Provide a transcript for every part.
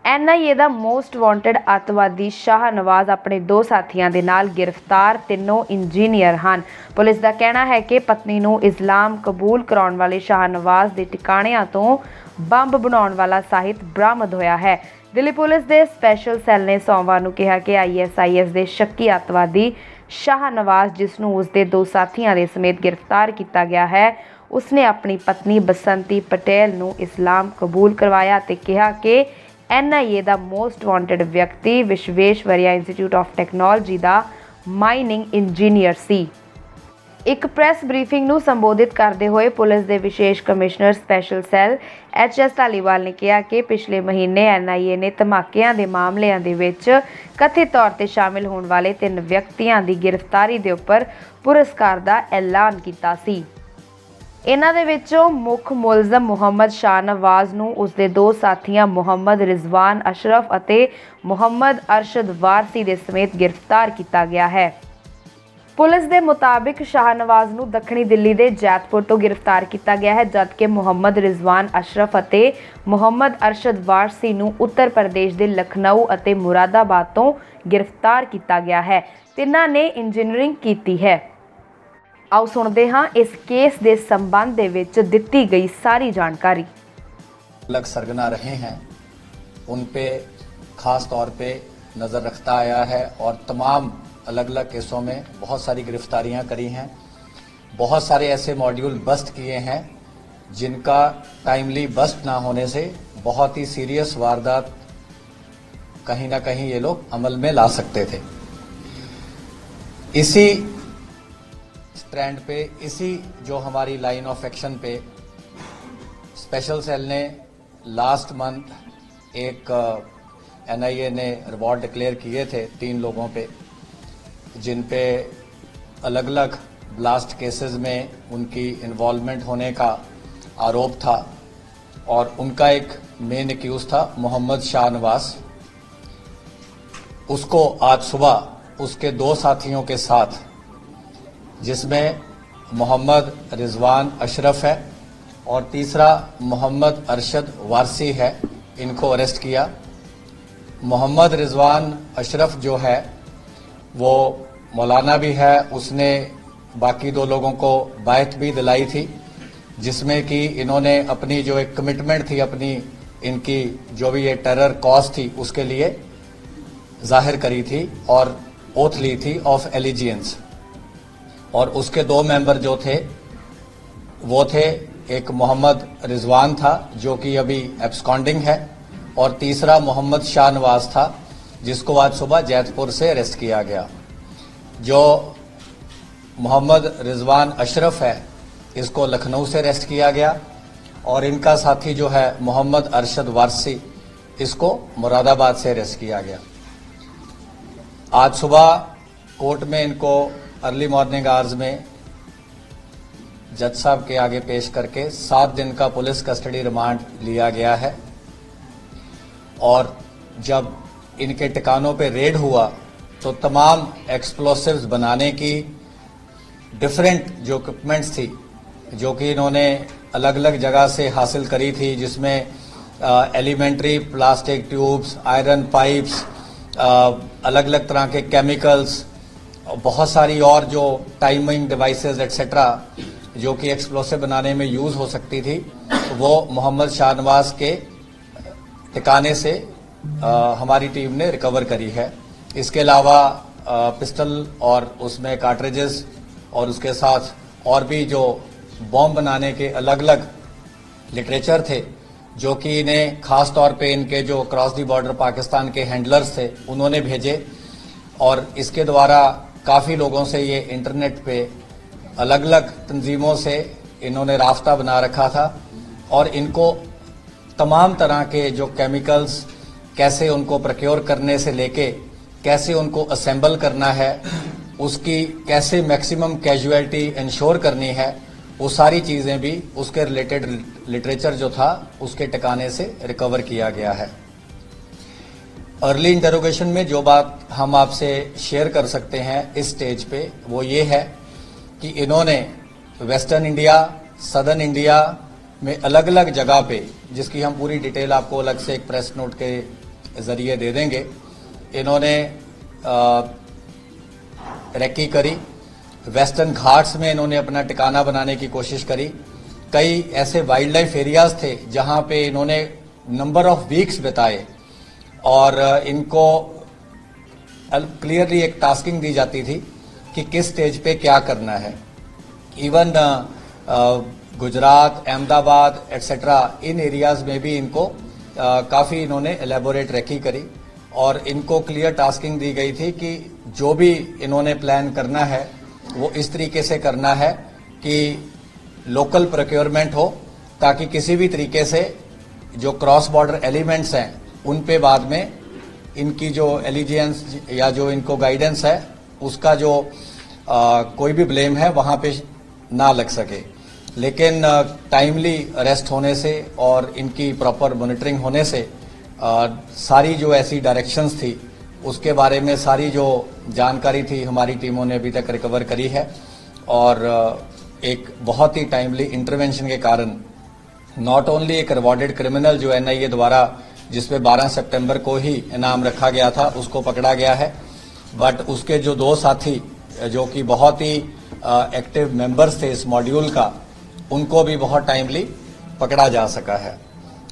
NIA ਦਾ most wanted ਅੱਤਵਾਦੀ ਸ਼ਾਹਨਵਾਜ਼ ਆਪਣੇ ਦੋ ਸਾਥੀਆਂ ਦੇ ਨਾਲ गिरफ्तार ਤਿੰਨੋਂ ਇੰਜੀਨੀਅਰ ਹਨ। ਪੁਲਿਸ ਦਾ ਕਹਿਣਾ ਹੈ ਕਿ ਪਤਨੀ ਨੂੰ ਇਸਲਾਮ ਕਬੂਲ ਕਰਾਉਣ ਵਾਲੇ ਸ਼ਾਹਨਵਾਜ਼ ਦੇ ਟਿਕਾਣਿਆਂ ਤੋਂ ਬੰਬ ਬਣਾਉਣ ਵਾਲਾ ਸਾਹਿਤ ਬਰਾਮਦ ਹੋਇਆ ਹੈ। ਦਿੱਲੀ ਪੁਲਿਸ ਦੇ ਸਪੈਸ਼ਲ ਸੈੱਲ ਨੇ ਸੋਮਵਾਰ ਨੂੰ ਕਿਹਾ ਕਿ ISIS ਦੇ ਸ਼ੱਕੀ ਅੱਤਵਾਦੀ ਸ਼ਾਹਨਵਾਜ਼, ਜਿਸ ਨੂੰ ਉਸਦੇ ਦੋ ਸਾਥੀਆਂ ਦੇ ਸਮੇਤ गिरफ्तार ਕੀਤਾ ਗਿਆ ਹੈ, ਉਸਨੇ ਆਪਣੀ ਪਤਨੀ ਬਸੰਤੀ ਪਟੇਲ ਨੂੰ ਇਸਲਾਮ ਕਬੂਲ ਕਰਵਾਇਆ ਤੇ ਕਿਹਾ ਕਿ NIA ਦਾ ਮੋਸਟ ਵਾਂਟਡ ਵਿਅਕਤੀ ਵਿਸ਼ਵੇਸ਼ਵਰਿਆ ਇੰਸਟੀਚਿਊਟ ਆਫ ਟੈਕਨੋਲੋਜੀ ਦਾ ਮਾਈਨਿੰਗ ਇੰਜੀਨੀਅਰ ਸੀ। ਇੱਕ ਪ੍ਰੈਸ ਬਰੀਫਿੰਗ ਨੂੰ ਸੰਬੋਧਿਤ ਕਰਦੇ ਹੋਏ ਪੁਲਿਸ ਦੇ ਵਿਸ਼ੇਸ਼ commissioner special cell HS Dhaliwal ਨੇ ਕਿਹਾ ਕਿ ਪਿਛਲੇ ਮਹੀਨੇ NIA ਨੇ ਧਮਾਕਿਆਂ ਦੇ ਮਾਮਲਿਆਂ ਦੇ ਵਿੱਚ ਕਥਿਤ ਤੌਰ ਤੇ ਸ਼ਾਮਿਲ ਹੋਣ ਵਾਲੇ 3 ਵਿਅਕਤੀਆਂ ਦੀ ਗ੍ਰਿਫਤਾਰੀ ਦੇ ਉੱਪਰ ਪੁਰਸਕਾਰ ਦਾ ਐਲਾਨ ਕੀਤਾ ਸੀ। ਇਹਨਾਂ ਦੇ ਵਿੱਚੋਂ ਮੁੱਖ ਮੁਲਜ਼ਮ ਮੁਹੰਮਦ ਸ਼ਾਹਨਵਾਜ਼ ਨੂੰ ਉਸਦੇ ਦੋ ਸਾਥੀਆਂ ਮੁਹੰਮਦ ਰਿਜ਼ਵਾਨ ਅਸ਼ਰਫ ਅਤੇ ਮੁਹੰਮਦ ਅਰਸ਼ਦ ਵਾਰਸੀ ਦੇ ਸਮੇਤ ਗ੍ਰਿਫਤਾਰ ਕੀਤਾ ਗਿਆ ਹੈ। ਪੁਲਿਸ ਦੇ ਮੁਤਾਬਿਕ ਸ਼ਾਹਨਵਾਜ਼ ਨੂੰ ਦੱਖਣੀ ਦਿੱਲੀ ਦੇ ਜੈਤਪੁਰ ਤੋਂ ਗ੍ਰਿਫਤਾਰ ਕੀਤਾ ਗਿਆ ਹੈ, ਜਦਕਿ ਮੁਹੰਮਦ ਰਿਜ਼ਵਾਨ ਅਸ਼ਰਫ ਅਤੇ ਮੁਹੰਮਦ ਅਰਸ਼ਦ ਵਾਰਸੀ ਨੂੰ ਉੱਤਰ ਪ੍ਰਦੇਸ਼ ਦੇ ਲਖਨਊ ਅਤੇ ਮੁਰਾਦਾਬਾਦ ਤੋਂ ਗ੍ਰਿਫਤਾਰ ਕੀਤਾ ਗਿਆ ਹੈ। ਤਿੰਨਾਂ ਨੇ ਇੰਜੀਨੀਅਰਿੰਗ ਕੀਤੀ ਹੈ। आओ सुनते हाँ इस केस के संबंध दे विच दिती गई सारी जानकारी। अलग सरगना रहे हैं उन पे खास तौर पे नज़र रखता आया है और तमाम अलग अलग केसों में बहुत सारी गिरफ्तारियां करी हैं। बहुत सारे ऐसे मॉड्यूल बस्ट किए हैं जिनका टाइमली बस्ट ना होने से बहुत ही सीरियस वारदात कहीं ना कहीं ये लोग अमल में ला सकते थे। इसी स्ट्रैंड पे, इसी जो हमारी लाइन ऑफ एक्शन पे स्पेशल सेल ने लास्ट मंथ एक NIA ने रिवॉर्ड डिक्लेयर किए थे 3 लोगों पे, जिन पे अलग अलग ब्लास्ट केसेस में उनकी इन्वॉल्वमेंट होने का आरोप था और उनका एक मेन एक्यूज था मोहम्मद शाहनवाज। उसको आज सुबह उसके 2 साथियों के साथ, जिसमें मोहम्मद रिजवान अशरफ है और तीसरा मोहम्मद अरशद वारसी है, इनको अरेस्ट किया। मोहम्मद रिजवान अशरफ जो है वो मौलाना भी है, उसने बाकी 2 लोगों को बायत भी दिलाई थी, जिसमें कि इन्होंने अपनी जो एक कमिटमेंट थी, अपनी इनकी जो भी ये टेरर कॉज थी उसके लिए जाहिर करी थी और ओथ ली थी ऑफ एलिजियंस। और उसके 2 मेंबर जो थे वो थे, एक मोहम्मद रिजवान था जो कि अभी एब्सकॉन्डिंग है और तीसरा मोहम्मद शाहनवाज था जिसको आज सुबह जैतपुर से अरेस्ट किया गया। जो मोहम्मद रिजवान अशरफ है इसको लखनऊ से अरेस्ट किया गया और इनका साथी जो है मोहम्मद अरशद वारसी, इसको मुरादाबाद से अरेस्ट किया गया। आज सुबह कोर्ट में इनको अर्ली मॉर्निंग आवर्स में जज साहब के आगे पेश करके 7 दिन का पुलिस कस्टडी रिमांड लिया गया है। और जब इनके ठिकानों पे रेड हुआ तो तमाम एक्सप्लोसिव्स बनाने की डिफरेंट जो इक्विपमेंट्स थी, जो कि इन्होंने अलग अलग जगह से हासिल करी थी, जिसमें elementary plastic tubes, iron pipes, अलग अलग तरह के केमिकल्स, बहुत सारी और जो टाइमिंग डिवाइसेस एक्सेट्रा जो कि एक्सप्लोसिव बनाने में यूज़ हो सकती थी, वो मोहम्मद शाहनवाज के ठिकाने से हमारी टीम ने रिकवर करी है। इसके अलावा पिस्टल और उसमें कार्ट्रिजेस और उसके साथ और भी जो बॉम्ब बनाने के अलग अलग लिटरेचर थे, जो कि इन्हें खास तौर पे इनके जो क्रॉस दी बॉर्डर पाकिस्तान के हैंडलर्स थे उन्होंने भेजे और इसके द्वारा काफ़ी लोगों से ये इंटरनेट पे अलग अलग तंजीमों से इन्होंने रास्ता बना रखा था और इनको तमाम तरह के जो केमिकल्स कैसे उनको प्रोक्योर करने से लेके कैसे उनको असेंबल करना है, उसकी कैसे मैक्सिमम कैजुअलिटी इंश्योर करनी है, वो सारी चीज़ें भी उसके रिलेटेड लिटरेचर जो था उसके ठिकाने से रिकवर किया गया है। अर्ली इंटरोगेशन में जो बात हम आपसे शेयर कर सकते हैं इस स्टेज पे वो ये है कि इन्होंने वेस्टर्न इंडिया, सदर्न इंडिया में अलग अलग जगह पे, जिसकी हम पूरी डिटेल आपको अलग से एक प्रेस नोट के जरिए दे देंगे। इन्होंने रेकी करी, वेस्टर्न घाट्स में इन्होंने अपना ठिकाना बनाने की कोशिश करी। कई ऐसे वाइल्ड लाइफ एरियाज थे जहां पे इन्होंने नंबर ऑफ वीक्स बिताए और इनको क्लियरली एक टास्किंग दी जाती थी कि किस स्टेज पे क्या करना है। इवन गुजरात, अहमदाबाद एटसेट्रा इन एरियाज में भी इनको काफी इन्होंने एलेबोरेट रेकी करी और इनको क्लियर टास्किंग दी गई थी कि जो भी इन्होंने प्लान करना है वो इस तरीके से करना है कि लोकल प्रोक्योरमेंट हो, ताकि किसी भी तरीके से जो क्रॉस बॉर्डर एलिमेंट्स हैं उन पे बाद में इनकी जो एलिजियंस या जो इनको गाइडेंस है उसका जो कोई भी ब्लेम है वहां पे ना लग सके। लेकिन टाइमली अरेस्ट होने से और इनकी प्रॉपर मॉनिटरिंग होने से सारी जो ऐसी डायरेक्शंस थी उसके बारे में सारी जो जानकारी थी हमारी टीमों ने अभी तक रिकवर करी है और एक बहुत ही टाइमली इंटरवेंशन के कारण नॉट ओनली एक रिवॉर्डेड क्रिमिनल जो एनआईए द्वारा जिसमें 12 सितंबर को ही इनाम रखा गया था उसको पकड़ा गया है, बट उसके जो 2 साथी जो कि बहुत ही एक्टिव मेंबर्स थे इस मॉड्यूल का, उनको भी बहुत टाइमली पकड़ा जा सका है।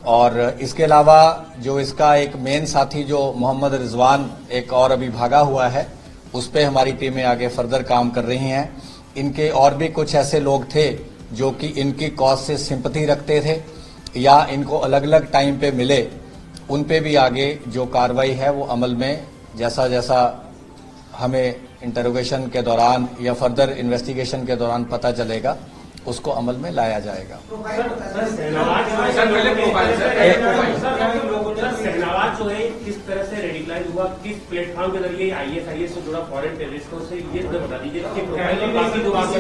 और इसके अलावा जो इसका एक मेन साथी जो मोहम्मद रिजवान एक और अभी भागा हुआ है, उस पर हमारी टीमें आगे फर्दर काम कर रही हैं। इनके और भी कुछ ऐसे लोग थे जो कि इनकी कॉज से सिंपैथी रखते थे या इनको अलग अलग टाइम पे मिले, उन पे भी आगे जो कार्रवाई है वो अमल में जैसा जैसा हमें इंटरोगेशन के दौरान या फर्दर इन्वेस्टिगेशन के दौरान पता चलेगा उसको अमल में लाया जाएगा। शहनवाज जो है किस तरह से रेडिकलाइज हुआ, किस प्लेटफॉर्म के जरिए आईएसआईएस से जुड़ा फॉरेन टेररिस्टों से, ये बता दीजिए कि प्रोफाइल और बाकी जो बात है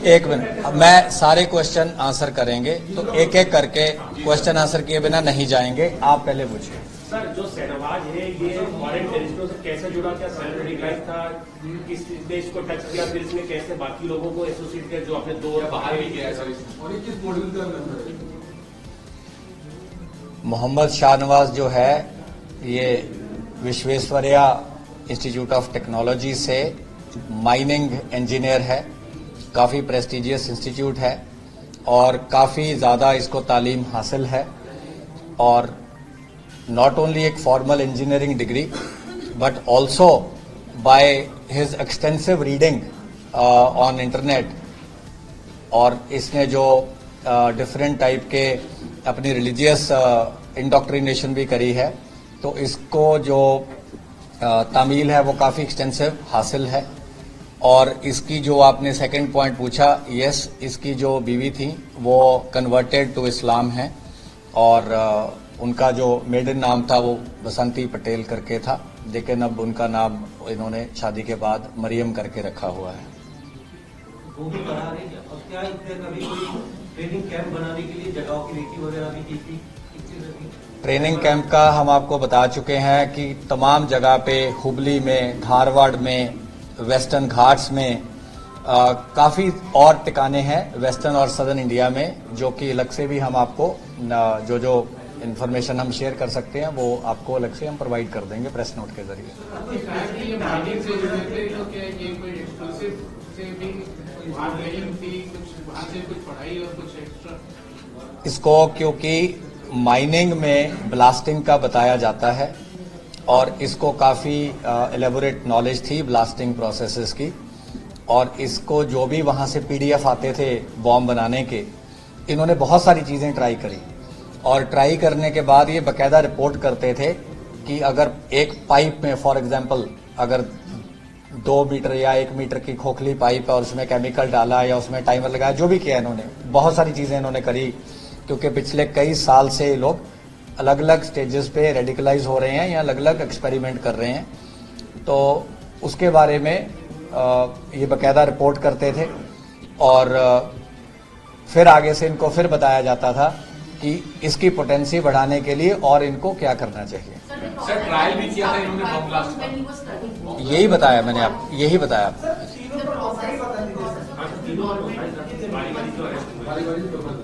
एक मिनट, मैं सारे क्वेश्चन आंसर करेंगे तो एक एक करके क्वेश्चन आंसर किए बिना नहीं जाएंगे। आप पहले पूछिए। सर, जो शहनवाज है ये फॉरेन टेररिस्टों से कैसे जुड़ा, क्या सेल्फ रेडिकलाइज था, किस देश को टच किया, फिर इसने कैसे बाकी लोगों को एसोसिएट किया जो अपने 2 और बाहर भी किया है? और ये किस मॉड्यूल का मेंबर है? मोहम्मद शाहनवाज जो है ये विश्वेश्वरैया इंस्टीट्यूट ऑफ टेक्नोलॉजी से माइनिंग इंजीनियर है, काफ़ी प्रेस्टिजियस इंस्टीट्यूट है और काफ़ी ज़्यादा इसको तालीम हासिल है और नॉट ओनली एक formal engineering degree but also by his extensive reading on internet, और इसने जो डिफरेंट टाइप के अपनी रिलीजियस इंडोक्ट्रिनेशन भी करी है, तो इसको जो तामील है वो काफ़ी एक्सटेंसिव हासिल है। और इसकी जो आपने सेकंड पॉइंट पूछा, यस, इसकी जो बीवी थी वो कन्वर्टेड टू इस्लाम है और उनका जो मेडन नाम था वो बसंती पटेल करके था, लेकिन अब उनका नाम इन्होंने शादी के बाद मरियम करके रखा हुआ है। वो भी बना रही है। और क्या इसने कभी कोई ट्रेनिंग कैंप बनाने के लिए जगहों की रेकी वगैरह भी की थी? ट्रेनिंग कैंप का हम आपको बता चुके हैं कि तमाम जगह पे हुबली में, धारवाड़ में, वेस्टर्न घाट्स में काफ़ी और टिकाने हैं वेस्टर्न और सदर्न इंडिया में, जो कि अलग से भी हम आपको जो इन्फॉर्मेशन हम शेयर कर सकते हैं वो आपको अलग से हम प्रोवाइड कर देंगे प्रेस नोट के जरिए। इसको क्योंकि माइनिंग में ब्लास्टिंग का बताया जाता है और इसको काफ़ी एलेबोरेट नॉलेज थी ब्लास्टिंग प्रोसेसेस की, और इसको जो भी वहाँ से पीडीएफ आते थे बॉम्ब बनाने के, इन्होंने बहुत सारी चीज़ें ट्राई करी और ट्राई करने के बाद ये बाकायदा रिपोर्ट करते थे कि अगर एक पाइप में फॉर एग्जांपल अगर 2 मीटर या 1 मीटर की खोखली पाइप है और उसमें केमिकल डाला या उसमें टाइमर लगाया, जो भी किया इन्होंने, बहुत सारी चीज़ें इन्होंने करी, क्योंकि पिछले कई साल से लोग अलग अलग स्टेजेस पे रेडिकलाइज हो रहे हैं या अलग अलग एक्सपेरिमेंट कर रहे हैं, तो उसके बारे में ये बाकायदा रिपोर्ट करते थे और फिर आगे से इनको फिर बताया जाता था कि इसकी पोटेंसी बढ़ाने के लिए और इनको क्या करना चाहिए। सर, ट्रायल भी किया था इन्होंने बम ब्लास्ट का? यही बताया मैंने, आप यही बताया। अरेस्ट हुए?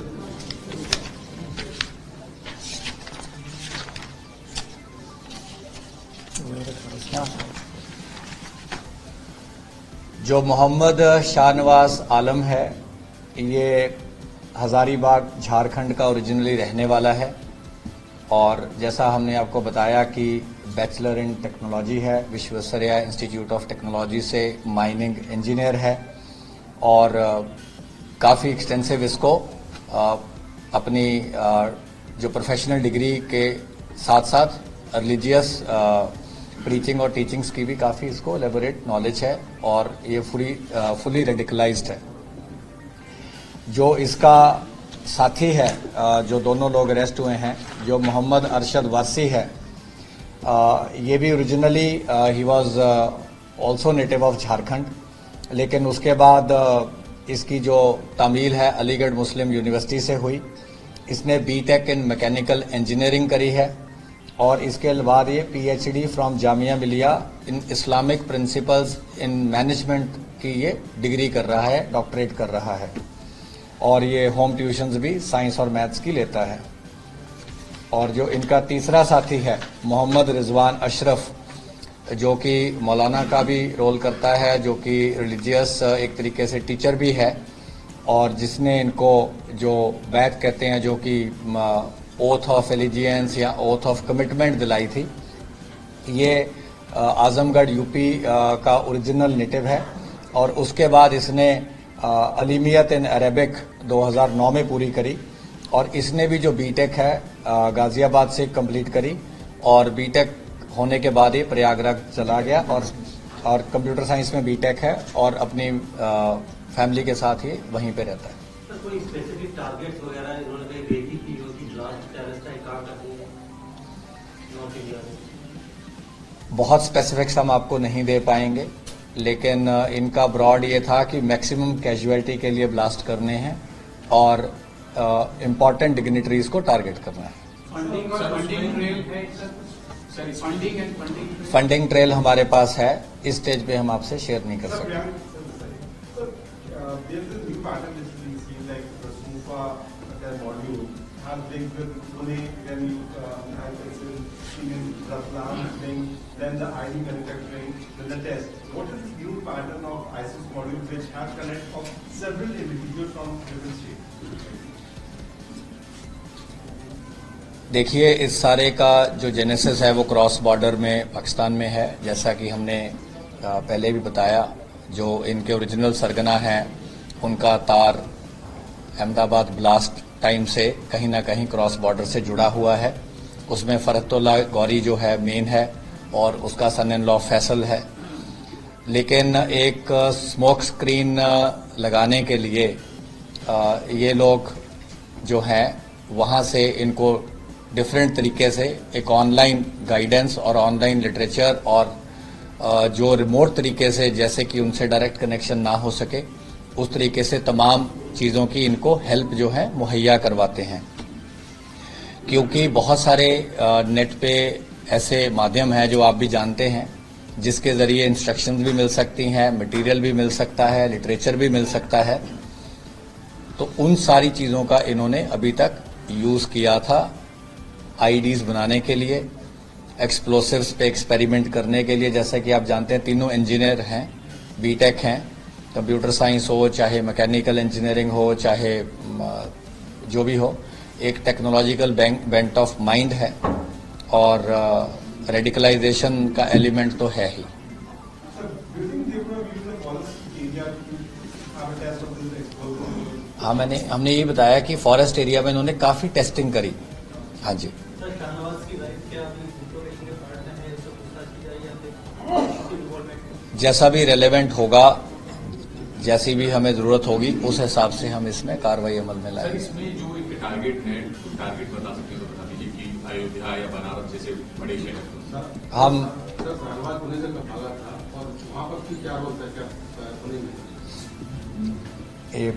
जो मोहम्मद शाहनवाज आलम है, ये हजारीबाग झारखंड का ओरिजिनली रहने वाला है और जैसा हमने आपको बताया कि बैचलर इन टेक्नोलॉजी है, विश्वेश्वरैया इंस्टीट्यूट ऑफ टेक्नोलॉजी से माइनिंग इंजीनियर है और काफ़ी एक्सटेंसिव इसको अपनी जो प्रोफेशनल डिग्री के साथ साथ रिलीजियस प्रीचिंग और टीचिंग्स की भी काफ़ी इसको एलेबोरेट नॉलेज है और ये फुली रेडिकलाइज्ड है। जो इसका साथी है, जो दोनों लोग अरेस्ट हुए हैं, जो मोहम्मद अरशद वारसी है, ये भी originally he was also native of Jharkhand, लेकिन उसके बाद इसकी जो तामील है अलीगढ़ मुस्लिम यूनिवर्सिटी से हुई। इसने बीटेक इन मैकेनिकल इंजीनियरिंग करी है और इसके बाद ये PhD from Jamia Millia in Islamic principles in management की ये डिग्री कर रहा है, डॉक्टरेट कर रहा है और ये होम ट्यूशन्स भी साइंस और मैथ्स की लेता है। और जो इनका तीसरा साथी है मोहम्मद रिजवान अशरफ, जो कि मौलाना का भी रोल करता है, जो कि रिलीजियस एक तरीके से टीचर भी है और जिसने इनको जो बैत कहते हैं, जो कि ओथ ऑफ एलिजियंस या ओथ ऑफ कमिटमेंट दिलाई थी, ये आजमगढ़ यूपी का ओरिजिनल नेटिव है और उसके बाद इसने अलीमियत इन अरेबिक 2009 में पूरी करी और इसने भी जो बीटेक है गाजियाबाद से कंप्लीट करी और बीटेक होने के बाद ये प्रयागराज चला गया और कंप्यूटर साइंस में बीटेक है और अपनी फैमिली के साथ ही वहीं पे रहता है। सर, कोई स्पेसिफिक टारगेट्स वगैरह इन्होंने कहीं देखी की हो कि ब्लास्ट टेररिस्ट है कहाँ करनी है नॉर्थ इंडिया में? बहुत स्पेसिफिक्स हम आपको नहीं दे पाएंगे, लेकिन इनका ब्रॉड ये था कि मैक्सिमम कैजुअलिटी के लिए ब्लास्ट करने हैं और इम्पोर्टेंट डिग्निटरीज को टारगेट करना है। फंडिंग ट्रेल हमारे पास है, इस स्टेज पे हम आपसे शेयर नहीं कर सकते। Then the ID manufacturing, then the test. What is the new pattern of ISIS module which have connect of several individuals from different states? देखिए, इस सारे का जो जेनेसिस है वो क्रॉस बॉर्डर में पाकिस्तान में है, जैसा कि हमने पहले भी बताया। जो इनके ओरिजिनल सरगना हैं उनका तार अहमदाबाद ब्लास्ट टाइम से कहीं ना कहीं क्रॉस बॉर्डर से जुड़ा हुआ है। उसमें फरहतुल्लाह गौरी जो है मेन है और उसका सन इन लॉ फैसल है, लेकिन एक स्मोक स्क्रीन लगाने के लिए ये लोग जो हैं वहाँ से इनको डिफरेंट तरीके से एक ऑनलाइन गाइडेंस और ऑनलाइन लिटरेचर और जो रिमोट तरीके से, जैसे कि उनसे डायरेक्ट कनेक्शन ना हो सके, उस तरीके से तमाम चीज़ों की इनको हेल्प जो है मुहैया करवाते हैं। क्योंकि बहुत सारे नेट पे ऐसे माध्यम हैं जो आप भी जानते हैं, जिसके ज़रिए इंस्ट्रक्शंस भी मिल सकती हैं, मटेरियल भी मिल सकता है, लिटरेचर भी मिल सकता है। तो उन सारी चीज़ों का इन्होंने अभी तक यूज़ किया था आईडीज़ बनाने के लिए, एक्सप्लोसिव्स पे एक्सपेरिमेंट करने के लिए। जैसा कि आप जानते हैं तीनों इंजीनियर हैं, बीटेक हैं, कंप्यूटर साइंस हो, चाहे मैकेनिकल इंजीनियरिंग हो, चाहे जो भी हो, एक टेक्नोलॉजिकल बेंट ऑफ माइंड है और रेडिकलाइजेशन का एलिमेंट तो है ही। हाँ, हमने ये बताया कि फॉरेस्ट एरिया में इन्होंने काफ़ी टेस्टिंग करी। हाँ जी। जैसा भी रेलेवेंट होगा, जैसी भी हमें जरूरत होगी, उस हिसाब से हम इसमें कार्रवाई अमल में लाएंगे। इसमें जो इनके टारगेट है, टारगेट बता सकते हैं तो बता दीजिए कि अयोध्या या बनारस जैसे बड़े शहर। हम पुणे से भागा था और वहाँ पर क्या रोल था, क्या पुणे में? ये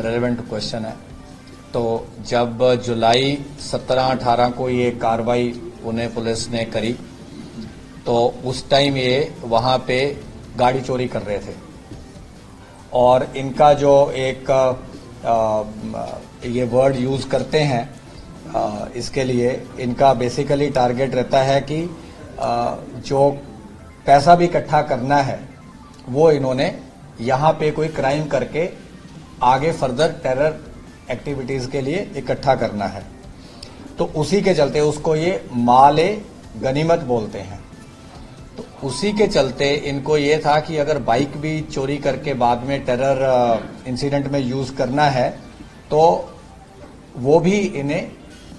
रेलेवेंट क्वेश्चन है। तो जब जुलाई 17-18 को ये कार्रवाई पुणे पुलिस ने करी, तो उस टाइम ये वहाँ पे गाड़ी चोरी कर रहे थे और इनका जो एक ये वर्ड यूज़ करते हैं, इसके लिए इनका बेसिकली टारगेट रहता है कि जो पैसा भी इकट्ठा करना है वो इन्होंने यहाँ पे कोई क्राइम करके आगे फर्दर टेरर एक्टिविटीज़ के लिए इकट्ठा करना है। तो उसी के चलते उसको ये माले गनीमत बोलते हैं। तो उसी के चलते इनको ये था कि अगर बाइक भी चोरी करके बाद में टेरर इंसिडेंट में यूज़ करना है तो वो भी इन्हें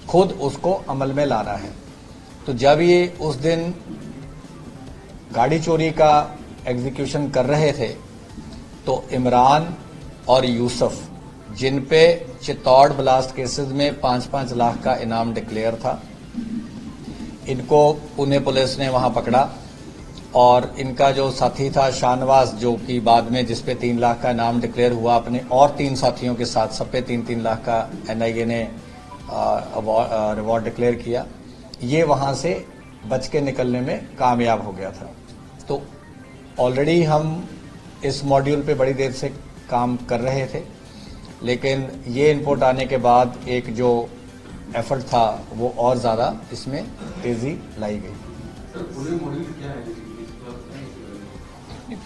खुद उसको अमल में लाना है। तो जब ये उस दिन गाड़ी चोरी का एग्जीक्यूशन कर रहे थे तो इमरान और यूसुफ, जिन पे चित्तौड़ ब्लास्ट केसेस में 5-5 लाख का इनाम डिक्लेयर था, इनको पुणे पुलिस ने वहां पकड़ा और इनका जो साथी था शाहनवाज, जो कि बाद में जिस पे 3 लाख का इनाम डिक्लेयर हुआ, अपने और 3 साथियों के साथ सब पे 3-3 लाख का एनआईए ने रिवॉर्ड डिक्लेयर किया। ये वहां से बच के निकलने में कामयाब हो गया था। तो ऑलरेडी हम इस मॉड्यूल पे बड़ी देर से काम कर रहे थे, लेकिन ये इनपुट आने के बाद एक जो एफर्ट था वो और ज़्यादा इसमें तेज़ी लाई गई। सर पुणे मॉड्यूल क्या है?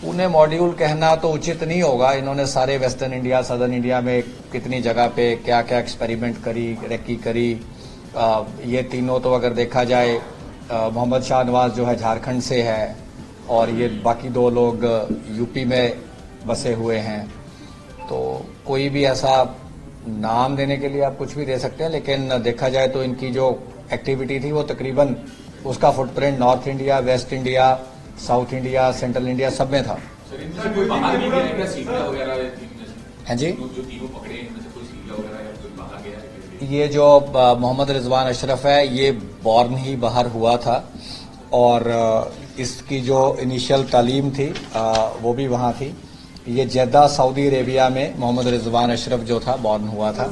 पुणे मॉड्यूल कहना तो उचित नहीं होगा। इन्होंने सारे वेस्टर्न इंडिया, सदर्न इंडिया में कितनी जगह पे क्या क्या एक्सपेरिमेंट करी, रेकी करी, ये तीनों तो अगर देखा जाए मोहम्मद शाहनवाज जो है झारखंड से है और ये बाकी 2 लोग यूपी में बसे हुए हैं। तो कोई भी ऐसा नाम देने के लिए आप कुछ भी दे सकते हैं, लेकिन देखा जाए तो इनकी जो एक्टिविटी थी वो तकरीबन उसका footprint north India, waste India, south India, central India सब में था। सर इनमें से कोई बाहर भी गया है क्या? सीरिया वगैरह हैं जी? जो तीनों पकड़े हैं इनमें से कोई सीरिया वगैरह या कोई बाहर गया है? ये जो मोहम्मद रिजवान अशरफ है ये बॉर्न ही बाहर हुआ था और इसकी जो इनिशियल तालीम थी वो भी वहाँ थी। ये जेद्दा सऊदी अरेबिया में मोहम्मद रिजवान अशरफ जो था बॉर्न हुआ था।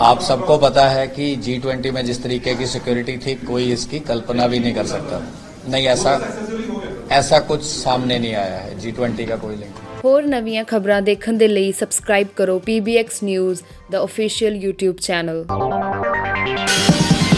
आप सबको पता है कि G20 में जिस तरीके की सिक्योरिटी थी कोई इसकी कल्पना भी नहीं कर सकता। नहीं, ऐसा कुछ सामने नहीं आया है। G20 का कोई लिंक। ਹੋਰ ਨਵੀਆਂ ਖਬਰਾਂ ਦੇਖਣ ਦੇ ਲਈ ਸਬਸਕ੍ਰਾਈਬ ਕਰੋ PBX ਨਿਊਜ਼ ਦਾ ਆਫੀਸ਼ੀਅਲ YouTube ਚੈਨਲ।